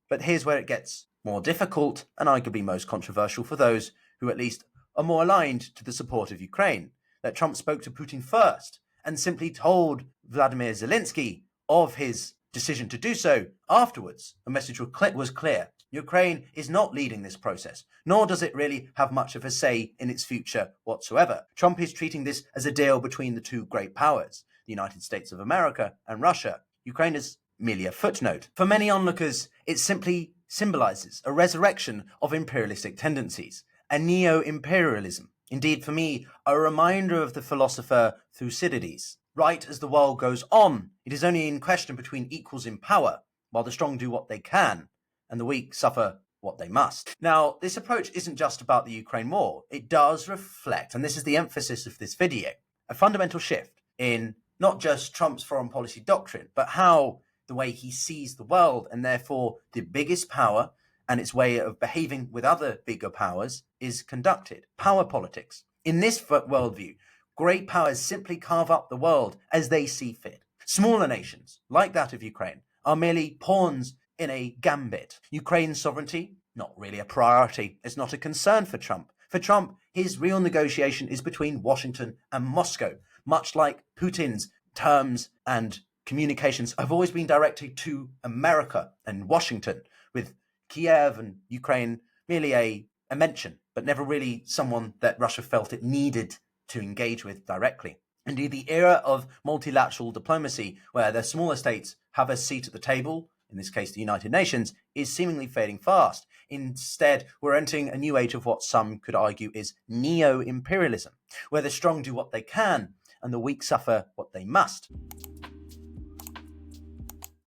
But here's where it gets more difficult and arguably most controversial for those who at least are more aligned to the support of Ukraine, that Trump spoke to Putin first and simply told Vladimir Zelensky of his decision to do so afterwards. The message was clear. Ukraine is not leading this process, nor does it really have much of a say in its future whatsoever. Trump is treating this as a deal between the two great powers, the United States of America and Russia. Ukraine is merely a footnote. For many onlookers, it simply symbolizes a resurrection of imperialistic tendencies, a neo-imperialism. Indeed, for me, a reminder of the philosopher Thucydides. Right as the world goes on, it is only in question between equals in power, while the strong do what they can, and the weak suffer what they must. Now, this approach isn't just about the Ukraine war. It does reflect, and this is the emphasis of this video, a fundamental shift in not just Trump's foreign policy doctrine, but how the way he sees the world, and therefore the biggest power and its way of behaving with other bigger powers is conducted. Power politics. In this worldview, great powers simply carve up the world as they see fit. Smaller nations, like that of Ukraine, are merely pawns in a gambit. Ukraine's sovereignty, not really a priority. It's not a concern for Trump. For Trump, his real negotiation is between Washington and Moscow, much like Putin's terms and communications have always been directed to America and Washington, with Kiev and Ukraine merely a mention, but never really someone that Russia felt it needed to engage with directly. Indeed, the era of multilateral diplomacy, where the smaller states have a seat at the table, in this case the United Nations, is seemingly fading fast. Instead, we're entering a new age of what some could argue is neo-imperialism, where the strong do what they can and the weak suffer what they must.